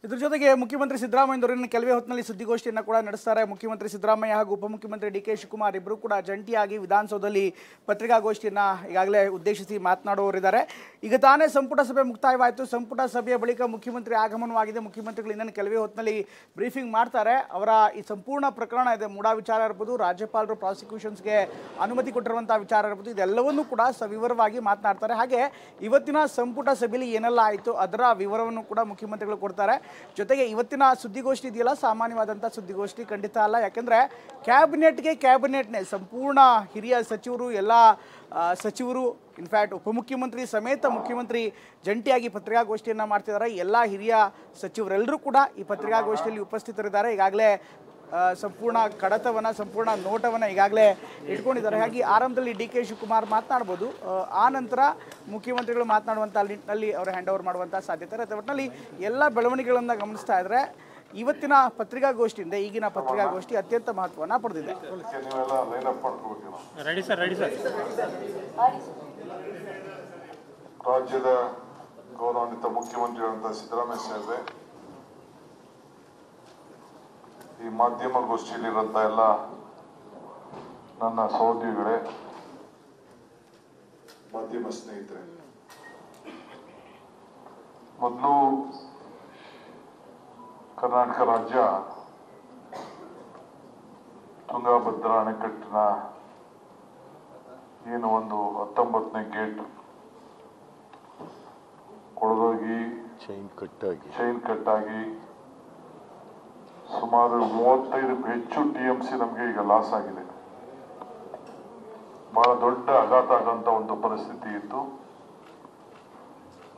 ಇದರ ಜೊತೆಗೆ ಮುಖ್ಯಮಂತ್ರಿ ಸಿದ್ದರಾಮಯ್ಯನವರು ಕೆಲವೇ ಹೊತ್ತಿನಲ್ಲಿ ಸುದ್ದಿಗೋಷ್ಠಿಯನ್ನು ಕೂಡ ನಡೆಸ್ತಾರೆ. ಮುಖ್ಯಮಂತ್ರಿ ಸಿದ್ದರಾಮಯ್ಯ ಹಾಗೂ ಉಪಮುಖ್ಯಮಂತ್ರಿ ಡಿ.ಕೆ. ಶಿವಕುಮಾರ್ ಇಬ್ಬರು ಕೂಡ ಜಂಟಿಯಾಗಿ ವಿಧಾನಸೌಧದಲ್ಲಿ ಪತ್ರಿಕಾಗೋಷ್ಠಿಯನ್ನು ಈಗಾಗಲೇ ಉದ್ದೇಶಿಸಿ ಮಾತನಾಡುವವರಿದ್ದಾರೆ. ಈಗ ತಾನೇ ಸಂಪುಟ ಸಭೆ ಮುಕ್ತಾಯವಾಯಿತು. ಸಂಪುಟ ಸಭೆಯ ಬಳಿಕ ಮುಖ್ಯಮಂತ್ರಿ ಆಗಮನವಾಗಿದೆ. ಮುಖ್ಯಮಂತ್ರಿಗಳು ಇನ್ನೇನು ಕೆಲವೇ ಹೊತ್ತಿನಲ್ಲಿ ಬ್ರೀಫಿಂಗ್ ಮಾಡ್ತಾರೆ. ಅವರ ಈ ಸಂಪೂರ್ಣ ಪ್ರಕರಣ ಇದೆ, ಮೂಡಾ ವಿಚಾರ ಇರ್ಬೋದು, ರಾಜ್ಯಪಾಲರು ಪ್ರಾಸಿಕ್ಯೂಷನ್ಸ್ಗೆ ಅನುಮತಿ ಕೊಟ್ಟಿರುವಂಥ ವಿಚಾರ ಇರ್ಬೋದು, ಇದೆಲ್ಲವನ್ನೂ ಕೂಡ ಸವಿವರವಾಗಿ ಮಾತನಾಡ್ತಾರೆ. ಹಾಗೆ ಇವತ್ತಿನ ಸಂಪುಟ ಸಭೆಯಲ್ಲಿ ಏನೆಲ್ಲ ಆಯಿತು ಅದರ ವಿವರವನ್ನು ಕೂಡ ಮುಖ್ಯಮಂತ್ರಿಗಳು ಕೊಡ್ತಾರೆ. ಜೊತೆಗೆ ಇವತ್ತಿನ ಸುದ್ದಿಗೋಷ್ಠಿ ಇದೆಯಲ್ಲ, ಸಾಮಾನ್ಯವಾದಂಥ ಸುದ್ದಿಗೋಷ್ಠಿ ಖಂಡಿತ ಅಲ್ಲ. ಯಾಕೆಂದರೆ ಕ್ಯಾಬಿನೆಟ್ನೇ ಸಂಪೂರ್ಣ ಹಿರಿಯ ಸಚಿವರು, ಎಲ್ಲ ಸಚಿವರು, ಇನ್ಫ್ಯಾಕ್ಟ್ ಉಪಮುಖ್ಯಮಂತ್ರಿ ಸಮೇತ ಮುಖ್ಯಮಂತ್ರಿ ಜಂಟಿಯಾಗಿ ಪತ್ರಿಕಾಗೋಷ್ಠಿಯನ್ನು ಮಾಡ್ತಿದ್ದಾರೆ. ಎಲ್ಲ ಹಿರಿಯ ಸಚಿವರೆಲ್ಲರೂ ಕೂಡ ಈ ಪತ್ರಿಕಾಗೋಷ್ಠಿಯಲ್ಲಿ ಉಪಸ್ಥಿತರಿದ್ದಾರೆ. ಈಗಾಗಲೇ ಸಂಪೂರ್ಣ ಕಡತವನ್ನು, ಸಂಪೂರ್ಣ ನೋಟವನ್ನು ಈಗಾಗಲೇ ಇಟ್ಕೊಂಡಿದ್ದಾರೆ. ಹಾಗೆ ಆರಂಭದಲ್ಲಿ ಡಿ.ಕೆ. ಶಿವಕುಮಾರ್ ಮಾತನಾಡ್ಬೋದು, ಆ ನಂತರ ಮುಖ್ಯಮಂತ್ರಿಗಳು ಮಾತನಾಡುವಂಥ ನಿಟ್ಟಿನಲ್ಲಿ ಅವರು ಹ್ಯಾಂಡ್ ಓವರ್ ಮಾಡುವಂಥ ಸಾಧ್ಯತೆ ಇರುತ್ತೆ. ಒಟ್ಟಿನಲ್ಲಿ ಎಲ್ಲ ಬೆಳವಣಿಗೆಗಳನ್ನು ಗಮನಿಸ್ತಾ ಇದ್ದರೆ ಇವತ್ತಿನ ಪತ್ರಿಕಾಗೋಷ್ಠಿಯಿಂದ ಈಗಿನ ಪತ್ರಿಕಾಗೋಷ್ಠಿ ಅತ್ಯಂತ ಮಹತ್ವವನ್ನು ಪಡೆದಿದೆ. ರಾಜ್ಯದ ಗೌರವಾನ್ವಿತ ಮುಖ್ಯಮಂತ್ರಿಗಳಂತ ಸಿದ್ದರಾಮಯ್ಯ ಸಾಹೇಬ್ರೆ, ಈ ಮಾಧ್ಯಮಗೋಷ್ಠಿಯಲ್ಲಿರುವಂಥ ಎಲ್ಲ ನನ್ನ ಸಹೋದ್ಯೋಗಿಗಳೇ, ಮಾಧ್ಯಮ ಸ್ನೇಹಿತರೆ, ಮೊದಲು ಕರ್ನಾಟಕ ರಾಜ್ಯ ತುಂಗಭದ್ರಾ ಅಣೆಕಟ್ಟಿನ ಏನು ಒಂದು 19ನೇ ಗೇಟ್ ಕೊಳದೋಗಿ ಚೈನ್ ಕಟ್ಟಾಗಿ ಸುಮಾರು 35ಕ್ಕೂ ಹೆಚ್ಚು TMC ನಮಗೆ ಈಗ ಲಾಸ್ ಆಗಿದೆ. ಬಹಳ ದೊಡ್ಡ ಆಘಾತ ಆಗಂತ ಒಂದು ಪರಿಸ್ಥಿತಿ ಇತ್ತು.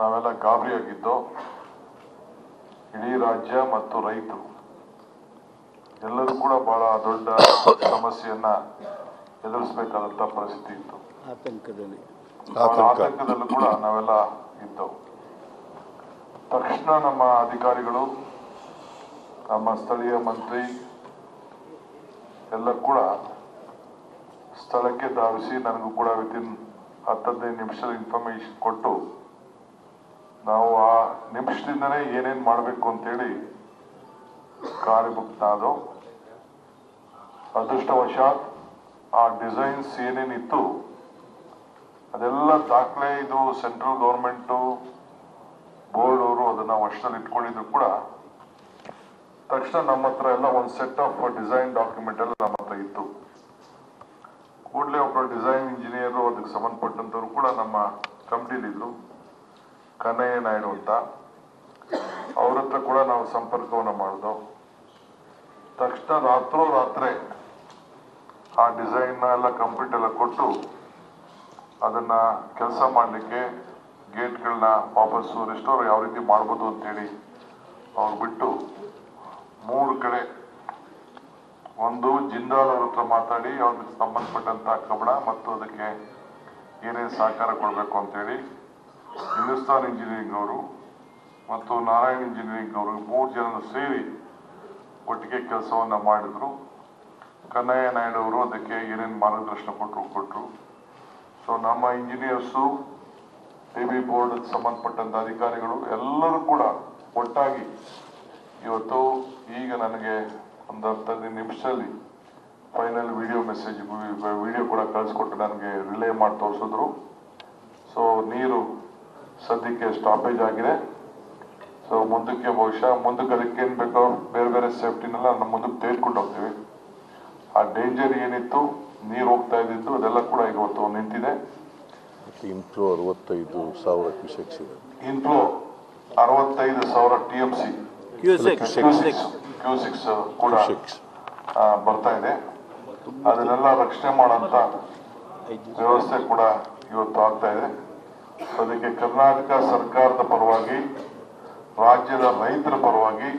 ನಾವೆಲ್ಲ ಗಾಬರಿಯಾಗಿದ್ದು, ಇಡೀ ರಾಜ್ಯ ಮತ್ತು ರೈತರು ಎಲ್ಲರೂ ಕೂಡ ಬಹಳ ದೊಡ್ಡ ಸಮಸ್ಯೆಯನ್ನ ಎದುರಿಸಬೇಕಾದಂತ ಪರಿಸ್ಥಿತಿ ಇತ್ತು. ಆತಂಕದಲ್ಲೂ ಕೂಡ ನಾವೆಲ್ಲ ಇದ್ದವು. ತಕ್ಷಣ ನಮ್ಮ ಅಧಿಕಾರಿಗಳು, ನಮ್ಮ ಸ್ಥಳೀಯ ಮಂತ್ರಿ ಎಲ್ಲ ಕೂಡ ಸ್ಥಳಕ್ಕೆ ಧಾವಿಸಿ ನನಗೂ ಕೂಡ ವಿತಿನ್ 10-15 ನಿಮಿಷದ ಇನ್ಫಾರ್ಮೇಶನ್ ಕೊಟ್ಟು, ನಾವು ಆ ನಿಮಿಷದಿಂದನೇ ಏನೇನು ಮಾಡಬೇಕು ಅಂತೇಳಿ ಕಾರ್ಯಮುಕ್ತನಾದವು. ಅದೃಷ್ಟವಶಾತ್ ಆ ಡಿಸೈನ್ಸ್ ಏನೇನಿತ್ತು ಅದೆಲ್ಲ ದಾಖಲೆ, ಇದು ಸೆಂಟ್ರಲ್ ಗೌರ್ಮೆಂಟು ಬೋರ್ಡ್ ಅವರು ಅದನ್ನ ವಶದಲ್ಲಿ ಇಟ್ಕೊಂಡಿದ್ರು ಕೂಡ ತಕ್ಷಣ ನಮ್ಮ ಹತ್ರ ಎಲ್ಲ ಒಂದು ಸೆಟ್ ಆಫ್ ಡಿಸೈನ್ ಡಾಕ್ಯುಮೆಂಟ್ ಎಲ್ಲ ನಮ್ಮ ಹತ್ರ ಇತ್ತು. ಕೂಡಲೇ ಒಬ್ಬರು ಡಿಸೈನ್ ಇಂಜಿನಿಯರು, ಅದಕ್ಕೆ ಸಂಬಂಧಪಟ್ಟಂತವ್ರು ಕೂಡ ನಮ್ಮ ಕಮಿಟಿಲಿದ್ರು, ಕನ್ನಯ್ಯ ನಾಯ್ಡು ಅಂತ. ಅವ್ರ ಹತ್ರ ಕೂಡ ನಾವು ಸಂಪರ್ಕವನ್ನು ಮಾಡಿದೋ. ತಕ್ಷಣ ರಾತ್ರೋರಾತ್ರಿ ಆ ಡಿಸೈನ್ ಎಲ್ಲ ಕಂಪ್ಲೀಟ್ ಎಲ್ಲ ಕೊಟ್ಟು ಅದನ್ನ ಕೆಲಸ ಮಾಡಲಿಕ್ಕೆ ಗೇಟ್ಗಳನ್ನ ವಾಪಸ್ಸು ರೆಸ್ಟೋರ್ ಯಾವ ರೀತಿ ಮಾಡ್ಬೋದು ಅಂತೇಳಿ ಅವ್ರು ಬಿಟ್ಟು 3 ಕಡೆ, ಒಂದು ಜಿಂದಾಲ್ ಅವ್ರ ಹತ್ರ ಮಾತಾಡಿ ಅವ್ರಿಗೆ ಸಂಬಂಧಪಟ್ಟಂತ ಕಬ್ಬಣ ಮತ್ತು ಅದಕ್ಕೆ ಏನೇನು ಸಹಕಾರ ಕೊಡಬೇಕು ಅಂತೇಳಿ ಹಿಂದೂಸ್ತಾನ್ ಇಂಜಿನಿಯರಿಂಗ್ ಅವರು ಮತ್ತು ನಾರಾಯಣ್ ಇಂಜಿನಿಯರಿಂಗ್ ಅವರು 3 ಜನ ಸೇರಿ ಒಟ್ಟಿಗೆ ಕೆಲಸವನ್ನ ಮಾಡಿದ್ರು. ಕನ್ನಯ್ಯ ನಾಯ್ಡು ಅವರು ಅದಕ್ಕೆ ಏನೇನು ಮಾರ್ಗದರ್ಶನ ಕೊಟ್ಟರು. ಸೊ ನಮ್ಮ ಇಂಜಿನಿಯರ್ಸು, ಟಿ ಬಿ ಬೋರ್ಡ್ ಸಂಬಂಧಪಟ್ಟಂತ ಅಧಿಕಾರಿಗಳು ಎಲ್ಲರೂ ಕೂಡ ಒಟ್ಟಾಗಿ ಇವತ್ತು ಈಗ ನನಗೆ ಒಂದು 15 ನಿಮಿಷದಲ್ಲಿ ಫೈನಲ್ ವಿಡಿಯೋ ಕೂಡ ಕಳಿಸ್ಕೊಟ್ಟು ನನಗೆ ರಿಲೇ ಮಾಡಿ ತೋರಿಸಿದ್ರು. ಸೊ ನೀರು ಸದ್ಯಕ್ಕೆ ಸ್ಟಾಪೇಜ್ ಆಗಿದೆ. ಸೊ ಮುಂದಕ್ಕೆ ಬಹುಶಃ ಅದಕ್ಕೆ ಏನ್ ಬೇಕೋ ಬೇರೆ ಬೇರೆ ಸೇಫ್ಟಿನೆಲ್ಲ ನಮ್ಮ ಮುಂದಕ್ಕೆ ತೆಗೆದುಕೊಂಡು ಹೋಗ್ತೀವಿ. ಆ ಡೇಂಜರ್ ಏನಿತ್ತು, ನೀರು ಹೋಗ್ತಾ ಇದ್ದಿದ್ದು ಅದೆಲ್ಲ ಕೂಡ ಇವತ್ತು ನಿಂತಿದೆ. ಇನ್ಫ್ಲೋ 65,000 ಕ್ಯೂಸೆಕ್ಸ್ ಇದೆ. ಇನ್ಫ್ಲೋ 65,000 TMC ಕ್ಯೂಸೆಕ್ಸ್ ಕೂಡ ಬರ್ತಾ ಇದೆ. ಅದನ್ನೆಲ್ಲ ರಕ್ಷಣೆ ಮಾಡೋಂಥ ವ್ಯವಸ್ಥೆ ಕೂಡ ಇವತ್ತು ಆಗ್ತಾ ಇದೆ. ಅದಕ್ಕೆ ಕರ್ನಾಟಕ ಸರ್ಕಾರದ ಪರವಾಗಿ, ರಾಜ್ಯದ ರೈತರ ಪರವಾಗಿ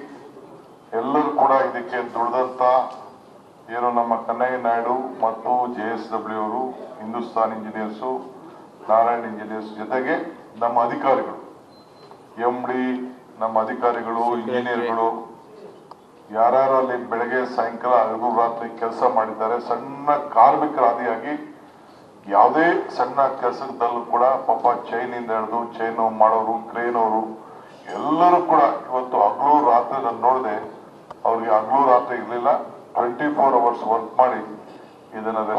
ಎಲ್ಲರೂ ಕೂಡ ಇದಕ್ಕೆ ದುಡಿದಂತ ಏನು ನಮ್ಮ ಕನ್ನಯ್ಯ ನಾಯ್ಡು ಮತ್ತು JSW ಅವರು, ಹಿಂದೂಸ್ತಾನ್ ಇಂಜಿನಿಯರ್ಸು, ನಾರಾಯಣ್ ಇಂಜಿನಿಯರ್ಸ್ ಜೊತೆಗೆ ನಮ್ಮ ಅಧಿಕಾರಿಗಳು, MD, ನಮ್ಮ ಅಧಿಕಾರಿಗಳು, ಇಂಜಿನಿಯರ್ಗಳು, ಯಾರ್ಯಾರು ಅಲ್ಲಿ ಬೆಳಗ್ಗೆ ಸಾಯಂಕಾಲ ಹಗಲು ರಾತ್ರಿ ಕೆಲಸ ಮಾಡಿದ್ದಾರೆ, ಸಣ್ಣ ಕಾರ್ಮಿಕರಾದಿಯಾಗಿ ಯಾವುದೇ ಸಣ್ಣ ಕೆಲಸದಲ್ಲೂ ಕೂಡ ಪಾಪ ಚೈನ್ ಇಂದ ಹಿಡಿದು ಚೈನ್ ಮಾಡೋರು, ಕ್ರೇನ್ ಅವರು ಎಲ್ಲರೂ ಕೂಡ ಇವತ್ತು ಹಗಲು ರಾತ್ರಿ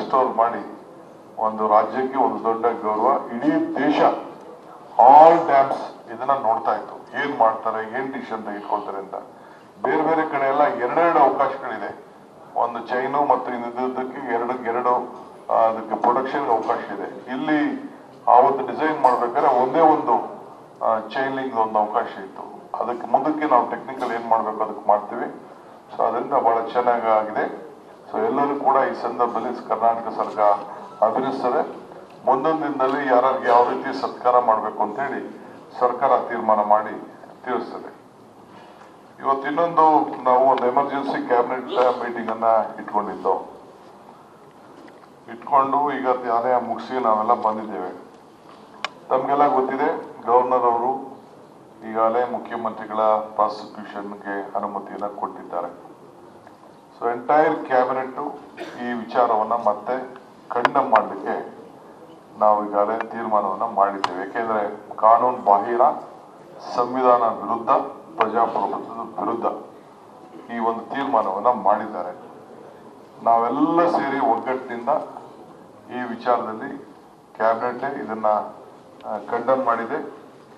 ರೆಸ್ಟೋರ್ ಮಾಡಿ ಒಂದು ರಾಜ್ಯಕ್ಕೆ ಒಂದು ದೊಡ್ಡ ಗೌರವ. ಇಡೀ ದೇಶ ಆಲ್ ಡ್ಯಾಮ್ಸ್ ಇದನ್ನ ನೋಡ್ತಾ ಇತ್ತು, ಏನ್ ಮಾಡ್ತಾರೆ, ಏನ್ ಡಿಸಿಷನ್ ತೆಗೆದುಕೊಳ್ತಾರೆ ಅಂತ. ಬೇರೆ ಬೇರೆ ಕಡೆ ಎಲ್ಲ ಎರಡೆರಡು ಅವಕಾಶಗಳಿದೆ. ಒಂದು ಚೈನು ಮತ್ತು ಇನ್ನೊಂದಕ್ಕೆ ಎರಡು ಅದಕ್ಕೆ ಪ್ರೊಡಕ್ಷನ್ ಅವಕಾಶ ಇದೆ. ಇಲ್ಲಿ ಆವತ್ತು ಡಿಸೈನ್ ಮಾಡ್ಬೇಕಾದ್ರೆ ಒಂದೇ ಒಂದು ಚೈನ್ ಲಿಂಕ್ ಒಂದು ಅವಕಾಶ ಇತ್ತು. ಅದಕ್ಕೆ ಮುಂದಕ್ಕೆ ನಾವು ಟೆಕ್ನಿಕಲ್ ಏನ್ ಮಾಡ್ಬೇಕು ಅದಕ್ಕೆ ಮಾಡ್ತೀವಿ. ಸೊ ಅದರಿಂದ ಬಹಳ ಚೆನ್ನಾಗಿ ಆಗಿದೆ. ಸೊ ಎಲ್ಲರೂ ಕೂಡ ಈ ಸಂದರ್ಭದಲ್ಲಿ ಕರ್ನಾಟಕ ಸರ್ಕಾರ ಅಭಿನಯಿಸ್ತದೆ. ಮುಂದೊಂದು ದಿನದಲ್ಲಿ ಯಾರಿಗೆ ಯಾವ ರೀತಿ ಸತ್ಕಾರ ಮಾಡಬೇಕು ಅಂತ ಹೇಳಿ ಸರ್ಕಾರ ತೀರ್ಮಾನ ಮಾಡಿ ತಿಳಿಸ್ತದೆ. ಇವತ್ತು ಇನ್ನೊಂದು ನಾವು ಒಂದು ಎಮರ್ಜೆನ್ಸಿ ಕ್ಯಾಬಿನೆಟ್ ಮೀಟಿಂಗ್ ಅನ್ನ ಇಟ್ಕೊಂಡು ಈಗ ಅದೇ ಮುಗಿಸಿ ನಾವೆಲ್ಲ ಬಂದಿದ್ದೇವೆ. ತಮ್ಗೆಲ್ಲ ಗೊತ್ತಿದೆ, ಗವರ್ನರ್ ಅವರು ಈಗಾಗಲೇ ಮುಖ್ಯಮಂತ್ರಿಗಳ ಪ್ರಾಸಿಕ್ಯೂಷನ್ಗೆ ಅನುಮತಿಯನ್ನು ಕೊಟ್ಟಿದ್ದಾರೆ. ಸೊ ಎಂಟೈರ್ ಕ್ಯಾಬಿನೆಟ್ ಈ ವಿಚಾರವನ್ನ ಮತ್ತೆ ಕಂಡಮ್ ಮಾಡಲಿಕ್ಕೆ ನಾವು ಈಗಾಗಲೇ ತೀರ್ಮಾನವನ್ನ ಮಾಡಿದ್ದೇವೆ. ಯಾಕೆಂದ್ರೆ ಕಾನೂನು ಬಾಹಿರ, ಸಂವಿಧಾನ ವಿರುದ್ಧ, ಪ್ರಜಾಪ್ರಭುತ್ವದ ವಿರುದ್ಧ ಈ ಒಂದು ತೀರ್ಮಾನವನ್ನ ಮಾಡಿದ್ದಾರೆ. ನಾವೆಲ್ಲ ಸೇರಿ ಒಗ್ಗಟ್ಟಿನಿಂದ ಈ ವಿಚಾರದಲ್ಲಿ ಕ್ಯಾಬಿನೆಟ್ ಇದನ್ನ ಕಂಡಮ್ ಮಾಡಿದೆ.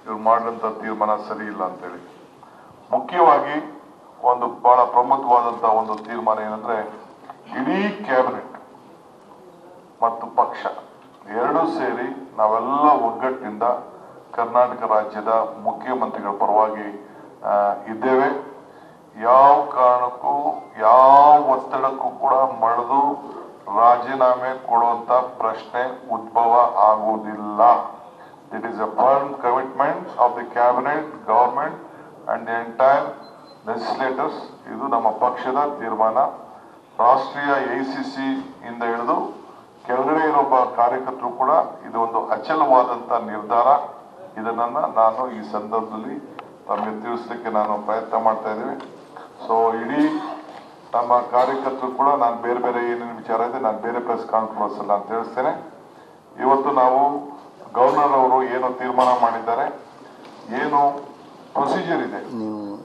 ಇವ್ರು ಮಾಡಿದಂತ ತೀರ್ಮಾನ ಸರಿ ಇಲ್ಲ ಅಂತೇಳಿ. ಮುಖ್ಯವಾಗಿ ಒಂದು ಬಹಳ ಪ್ರಮುಖವಾದಂತ ಒಂದು ತೀರ್ಮಾನ ಏನಂದ್ರೆ, ಇಡೀ ಕ್ಯಾಬಿನೆಟ್ ಮತ್ತು ಪಕ್ಷ ಎರಡೂ ಸೇರಿ ನಾವೆಲ್ಲ ಒಗ್ಗಟ್ಟಿನಿಂದ ಕರ್ನಾಟಕ ರಾಜ್ಯದ ಮುಖ್ಯಮಂತ್ರಿಗಳ ಪರವಾಗಿ ಇದ್ದೇವೆ. ಯಾವ ಕಾರಣಕ್ಕೂ ಯಾವ ಒತ್ತಡಕ್ಕೂ ಕೂಡ ಮಣಿದು ರಾಜೀನಾಮೆ ಕೊಡುವಂತ ಪ್ರಶ್ನೆ ಉದ್ಭವ ಆಗುವುದಿಲ್ಲ. It is a firm commitment of the cabinet, government and the entire legislators. ಇದು ನಮ್ಮ ಪಕ್ಷದ ತೀರ್ಮಾನ. ರಾಷ್ಟ್ರೀಯ AICC ಇಂದ ಹಿಡಿದು ಕೆಳಗಡೆ ಇರುವ ಕಾರ್ಯಕರ್ತರು ಕೂಡ ಇದು ಒಂದು ಅಚಲವಾದಂತ ನಿರ್ಧಾರ. ಇದನ್ನ ನಾನು ಈ ಸಂದರ್ಭದಲ್ಲಿ ತಮಗೆ ತಿಳಿಸ್ಲಿಕ್ಕೆ ನಾನು ಪ್ರಯತ್ನ ಮಾಡ್ತಾ ಇದ್ದೀವಿ. ಸೊ ಇಡೀ ನಮ್ಮ ಕಾರ್ಯಕರ್ತರು ಕೂಡ ನಾನು ಬೇರೆ ಬೇರೆ ಏನೇನು ವಿಚಾರ ಇದೆ ನಾನು ಬೇರೆ ಪ್ರೆಸ್ ಕಾನ್ಫರೆನ್ಸ್ ಅಲ್ಲಿ ನಾನು ತಿಳಿಸ್ತೇನೆ. ಇವತ್ತು ನಾವು ಗವರ್ನರ್ ಅವರು ಏನು ತೀರ್ಮಾನ ಮಾಡಿದ್ದಾರೆ, ಏನು ಪ್ರೊಸೀಜರ್ ಇದೆ,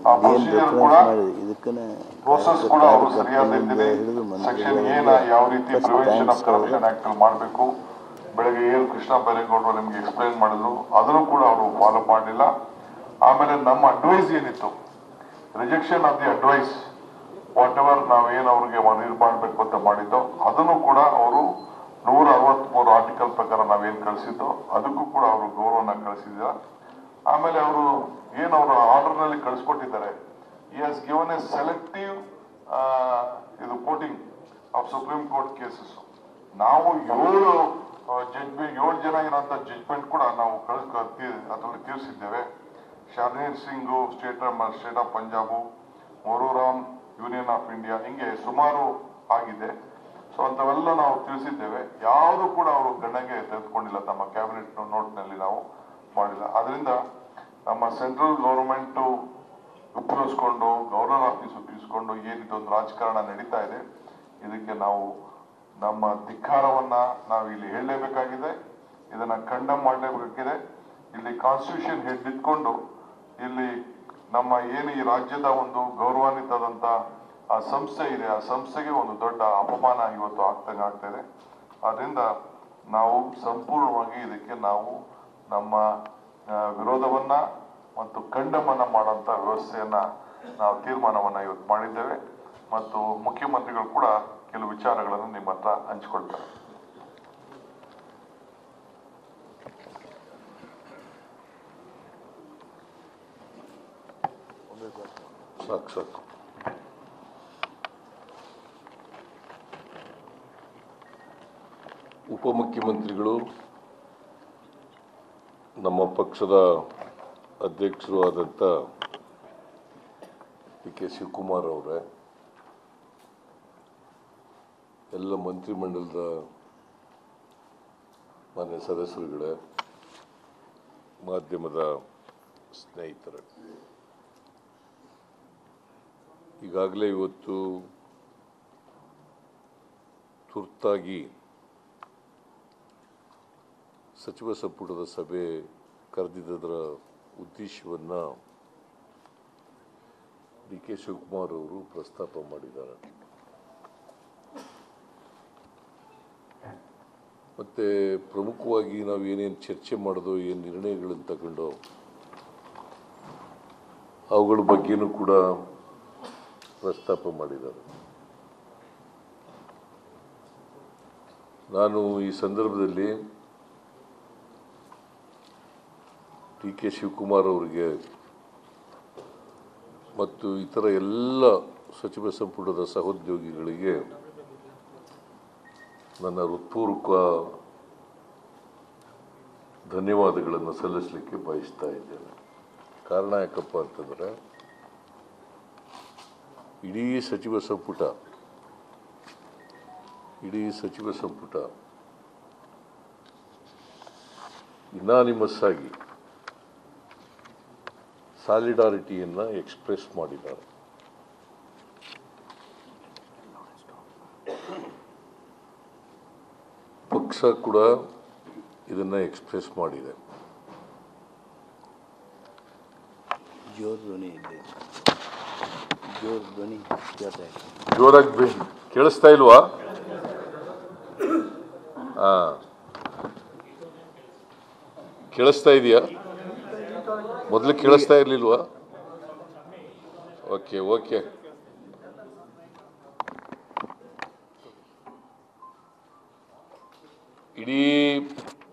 ಆ ಪ್ರೊಸೀಜರ್ ಕೂಡ ಪ್ರೋಸೆಸ್ ಕೂಡ ಅವರು ಸರಿಯಾದ ರೀತಿಯಲ್ಲಿ ಸೆಕ್ಷನ್ ಏನ ಯಾವ ರೀತಿ ಪ್ರಿವೆನ್ಷನ್ ಆಫ್ ಕರಪ್ಷನ್ ಆಕ್ಟ್ ಅಲ್ಲಿ ಮಾಡಬೇಕು, ಬೆಳಗ್ಗೆ ಏನು ಕೃಷ್ಣ ಬೈರೇಗೌಡರು ನಿಮ್ಗೆ ಎಕ್ಸ್ಪ್ಲೈನ್ ಮಾಡಿದ್ರು ಅದನ್ನು ಕೂಡ ಅವರು ಫಾಲೋ ಮಾಡಲಿಲ್ಲ. ಆಮೇಲೆ ನಮ್ಮ ಅಡ್ವೈಸ್ ಏನಿತ್ತು, rejection of the advice, whatever ನಾವೇನು ಅವ್ರಿಗೆ ಮನವಿ ಮಾಡಬೇಕು ಅಂತ ಮಾಡಿದ್ದೋ ಅದನ್ನು ಕೂಡ ಅವರು 163 ಆರ್ಟಿಕಲ್ ಪ್ರಕಾರ ನಾವೇನು ಕಳಿಸಿದ್ದೋ ಅದಕ್ಕೂ ಕೂಡ ಅವರು ಗೌರವನ ಕಳಿಸಿದ್ದಾರೆ. ಆಮೇಲೆ ಅವರು ಏನು ಅವರ ಆರ್ಡರ್ ನಲ್ಲಿ ಕಳಿಸ್ಕೊಟ್ಟಿದ್ದಾರೆ, he has given a selective ಇದು quoting of supreme court cases. ನಾವು 7 ಜನ ಇರೋಂಥ ಜಡ್ಜ್ಮೆಂಟ್ ಕೂಡ ನಾವು ಅದರಲ್ಲಿ ತೀರಿಸಿದ್ದೇವೆ. Shamsher Singh state of Punjab, Maruram union of India, ಹಿಂಗೆ ಸುಮಾರು ಆಗಿದೆ. ಸೊ ಅಂತವೆಲ್ಲ ನಾವು ತಿಳಿಸಿದ್ದೇವೆ. ಯಾವುದು ಕೂಡ ಅವರು ಗಣನೆಗೆ ತೆಗೆದುಕೊಂಡಿಲ್ಲ, ತಮ್ಮ ಕ್ಯಾಬಿನೆಟ್ ನೋಟ್ ನಲ್ಲಿ ನಾವು ಮಾಡಿಲ್ಲ. ಅದರಿಂದ ನಮ್ಮ ಸೆಂಟ್ರಲ್ ಗವರ್ಮೆಂಟ್ ಉಪಯೋಗಿಸ್ಕೊಂಡು ಗವರ್ನರ್ ಆಫೀಸ್ ಉಪಯೋಗಿಸ್ಕೊಂಡು ಏನಿದೊಂದು ರಾಜಕಾರಣ ನಡೀತಾ ಇದೆ, ಇದಕ್ಕೆ ನಾವು ನಮ್ಮ ಧಿಕ್ಕಾರವನ್ನ ನಾವು ಇಲ್ಲಿ ಹೇಳಲೇಬೇಕಾಗಿದೆ. ಇದನ್ನ ಕಂಡಮ್ ಮಾಡಲೇಬೇಕಾಗಿದೆ. ಇಲ್ಲಿ ಕಾನ್ಸ್ಟಿಟ್ಯೂಷನ್ ಹಿಡಿದಿಟ್ಕೊಂಡು ಇಲ್ಲಿ ನಮ್ಮ ಏನು ಈ ರಾಜ್ಯದ ಒಂದು ಗೌರವಾನ್ವಿತವಾದಂತ ಆ ಸಂಸ್ಥೆ ಇದೆ, ಆ ಸಂಸ್ಥೆಗೆ ಒಂದು ದೊಡ್ಡ ಅಪಮಾನ ಇವತ್ತು ಆಗ್ತಾ ಇದೆ. ಆದ್ರಿಂದ ನಾವು ಸಂಪೂರ್ಣವಾಗಿ ಇದಕ್ಕೆ ನಾವು ನಮ್ಮ ವಿರೋಧವನ್ನ ಮತ್ತು ಖಂಡಮನ್ನ ಮಾಡುವಂತ ವ್ಯವಸ್ಥೆಯನ್ನ ನಾವು ತೀರ್ಮಾನವನ್ನ ಇವತ್ತು ಮಾಡಿದ್ದೇವೆ. ಮತ್ತು ಮುಖ್ಯಮಂತ್ರಿಗಳು ಕೂಡ ಕೆಲವು ವಿಚಾರಗಳನ್ನು ನಿಮ್ಮ ಹತ್ರ ಹಂಚಿಕೊಳ್ತಾರೆ. ಸಾಕು ಉಪಮುಖ್ಯಮಂತ್ರಿಗಳು, ನಮ್ಮ ಪಕ್ಷದ ಅಧ್ಯಕ್ಷರು ಆದಂಥ DK ಶಿವಕುಮಾರ್ ಅವರೇ, ಎಲ್ಲ ಮಂತ್ರಿಮಂಡಲದ ಮಾನ್ಯ ಸದಸ್ಯರುಗಳೇ, ಮಾಧ್ಯಮದ ಸ್ನೇಹಿತರೆ, ಈಗಾಗಲೇ ಇವತ್ತು ತುರ್ತಾಗಿ ಸಚಿವ ಸಂಪುಟದ ಸಭೆ ಕರೆದಿದ್ದರ ಉದ್ದೇಶವನ್ನು DK ಶಿವಕುಮಾರ್ ಅವರು ಪ್ರಸ್ತಾಪ ಮಾಡಿದ್ದಾರೆ. ಮತ್ತು ಪ್ರಮುಖವಾಗಿ ನಾವು ಏನೇನು ಚರ್ಚೆ ಮಾಡೋದು, ಏನು ನಿರ್ಣಯಗಳನ್ನು ತಗೊಂಡು ಅವುಗಳ ಬಗ್ಗೆನೂ ಕೂಡ ಪ್ರಸ್ತಾಪ ಮಾಡಿದ್ದಾರೆ. ನಾನು ಈ ಸಂದರ್ಭದಲ್ಲಿ ಡಿ ಕೆ ಶಿವಕುಮಾರ್ ಅವರಿಗೆ ಮತ್ತು ಇತರ ಎಲ್ಲ ಸಚಿವ ಸಂಪುಟದ ಸಹೋದ್ಯೋಗಿಗಳಿಗೆ ನನ್ನ ಹೃತ್ಪೂರ್ವಕ ಧನ್ಯವಾದಗಳನ್ನು ಸಲ್ಲಿಸಲಿಕ್ಕೆ ಬಯಸ್ತಾ ಇದ್ದೇನೆ. ಕಾರಣ ಯಾಕಪ್ಪ ಅಂತಂದರೆ, ಇಡೀ ಸಚಿವ ಸಂಪುಟ ಇನಾನಿಮಸ್ ಆಗಿ ಸಾಲಿಡಾರಿಟಿಯನ್ನು ಎಕ್ಸ್ಪ್ರೆಸ್ ಮಾಡಿದ್ದಾರೆ. ಪಕ್ಷ ಕೂಡ ಇದನ್ನು ಎಕ್ಸ್ಪ್ರೆಸ್ ಮಾಡಿದೆ. ಜೋರಾಗಿ ಕೇಳಿಸ್ತಾ ಇಲ್ವಾ? ಕೇಳಿಸ್ತಾ ಇದೆಯಾ? ಮೊದಲು ಕೇಳಿಸ್ತಾ ಇರಲಿಲ್ವಾ? ಓಕೆ. ಇಡೀ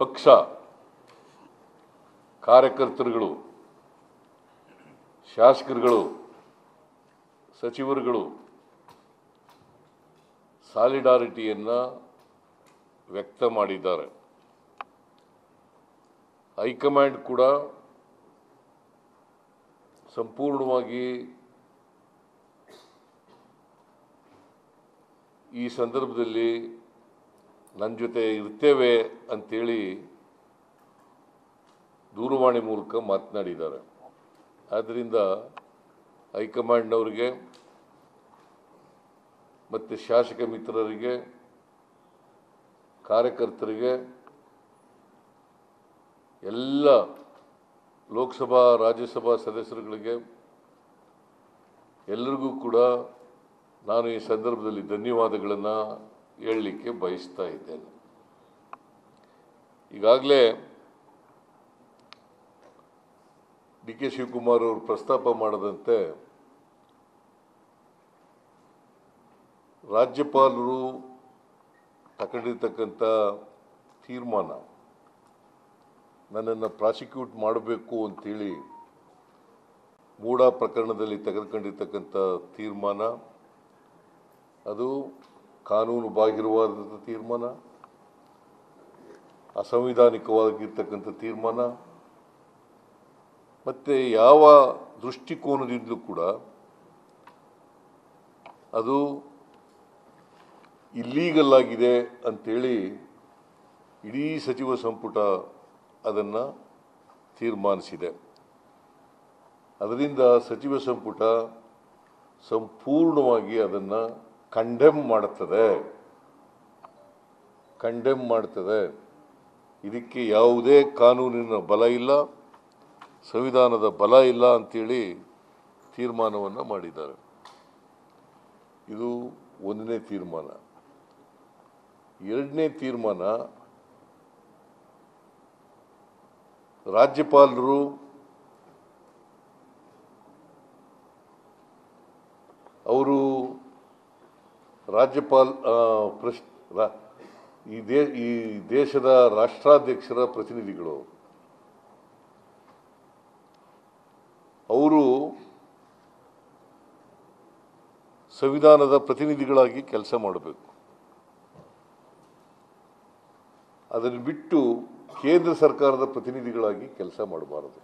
ಪಕ್ಷ, ಕಾರ್ಯಕರ್ತರುಗಳು, ಶಾಸಕರುಗಳು, ಸಚಿವರುಗಳು ಸಾಲಿಡಾರಿಟಿಯನ್ನು ವ್ಯಕ್ತ ಮಾಡಿದ್ದಾರೆ. ಹೈಕಮಾಂಡ್ ಕೂಡ ಸಂಪೂರ್ಣವಾಗಿ ಈ ಸಂದರ್ಭದಲ್ಲಿ ನನ್ನ ಜೊತೆ ಇರ್ತೇವೆ ಅಂತೇಳಿ ದೂರವಾಣಿ ಮೂಲಕ ಮಾತನಾಡಿದ್ದಾರೆ. ಆದ್ದರಿಂದ ಹೈಕಮಾಂಡ್ನವರಿಗೆ ಮತ್ತು ಶಾಸಕ ಮಿತ್ರರಿಗೆ, ಕಾರ್ಯಕರ್ತರಿಗೆ, ಎಲ್ಲ ಲೋಕಸಭಾ ರಾಜ್ಯಸಭಾ ಸದಸ್ಯರುಗಳಿಗೆ ಎಲ್ಲರಿಗೂ ಕೂಡ ನಾನು ಈ ಸಂದರ್ಭದಲ್ಲಿ ಧನ್ಯವಾದಗಳನ್ನು ಹೇಳಲಿಕ್ಕೆ ಬಯಸ್ತಾ ಇದ್ದೇನೆ. ಈಗಾಗಲೇ ಡಿ ಕೆ ಶಿವಕುಮಾರ್ ಅವರು ಪ್ರಸ್ತಾಪ ಮಾಡದಂತೆ ರಾಜ್ಯಪಾಲರು ತಗೊಂಡಿರ್ತಕ್ಕಂಥ ತೀರ್ಮಾನ, ನನ್ನನ್ನು ಪ್ರಾಸಿಕ್ಯೂಟ್ ಮಾಡಬೇಕು ಅಂತೇಳಿ ಮೂಡಾ ಪ್ರಕರಣದಲ್ಲಿ ತೆಗೆದುಕೊಂಡಿರ್ತಕ್ಕಂಥ ತೀರ್ಮಾನ, ಅದು ಕಾನೂನು ಬಾಹಿರವಾದ ತೀರ್ಮಾನ, ಅಸಂವಿಧಾನಿಕವಾಗಿರ್ತಕ್ಕಂಥ ತೀರ್ಮಾನ, ಮತ್ತು ಯಾವ ದೃಷ್ಟಿಕೋನದಿಂದಲೂ ಕೂಡ ಅದು ಇಲ್ಲೀಗಲ್ ಆಗಿದೆ ಅಂಥೇಳಿ ಇಡೀ ಸಚಿವ ಸಂಪುಟ ಅದನ್ನು ತೀರ್ಮಾನಿಸಿದೆ. ಅದರಿಂದ ಸಚಿವ ಸಂಪುಟ ಸಂಪೂರ್ಣವಾಗಿ ಅದನ್ನು ಕಂಡೆಮ್ ಮಾಡ್ತದೆ. ಇದಕ್ಕೆ ಯಾವುದೇ ಕಾನೂನಿನ ಬಲ ಇಲ್ಲ, ಸಂವಿಧಾನದ ಬಲ ಇಲ್ಲ ಅಂಥೇಳಿ ತೀರ್ಮಾನವನ್ನು ಮಾಡಿದ್ದಾರೆ. ಇದು ಒಂದನೇ ತೀರ್ಮಾನ. ಎರಡನೇ ತೀರ್ಮಾನ, ರಾಜ್ಯಪಾಲರು ಅವರು ಈ ದೇಶದ ರಾಷ್ಟ್ರಾಧ್ಯಕ್ಷರ ಪ್ರತಿನಿಧಿಗಳು, ಅವರು ಸಂವಿಧಾನದ ಪ್ರತಿನಿಧಿಗಳಾಗಿ ಕೆಲಸ ಮಾಡಬೇಕು. ಅದನ್ನು ಬಿಟ್ಟು ಕೇಂದ್ರ ಸರ್ಕಾರದ ಪ್ರತಿನಿಧಿಗಳಾಗಿ ಕೆಲಸ ಮಾಡಬಾರದು.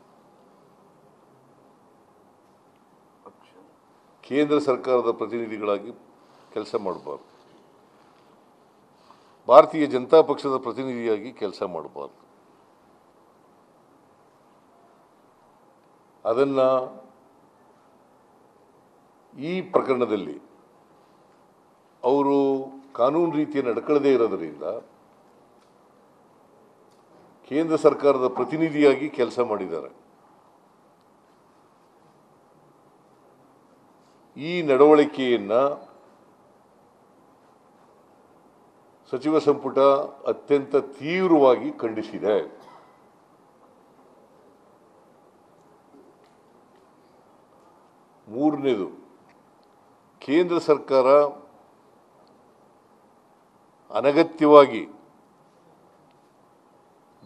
ಕೇಂದ್ರ ಸರ್ಕಾರದ ಪ್ರತಿನಿಧಿಗಳಾಗಿ ಕೆಲಸ ಮಾಡಬಾರ್ದು. ಭಾರತೀಯ ಜನತಾ ಪಕ್ಷದ ಪ್ರತಿನಿಧಿಯಾಗಿ ಕೆಲಸ ಮಾಡಬಾರ್ದು. ಅದನ್ನು ಈ ಪ್ರಕರಣದಲ್ಲಿ ಅವರು ಕಾನೂನು ರೀತಿಯ ನಡ್ಕೊಳ್ಳದೇ ಇರೋದರಿಂದ ಕೇಂದ್ರ ಸರ್ಕಾರದ ಪ್ರತಿನಿಧಿಯಾಗಿ ಕೆಲಸ ಮಾಡಿದ್ದಾರೆ. ಈ ನಡವಳಿಕೆಯನ್ನು ಸಚಿವ ಸಂಪುಟ ಅತ್ಯಂತ ತೀವ್ರವಾಗಿ ಖಂಡಿಸಿದೆ. ಮೂರನೇದು, ಕೇಂದ್ರ ಸರ್ಕಾರ ಅನಗತ್ಯವಾಗಿ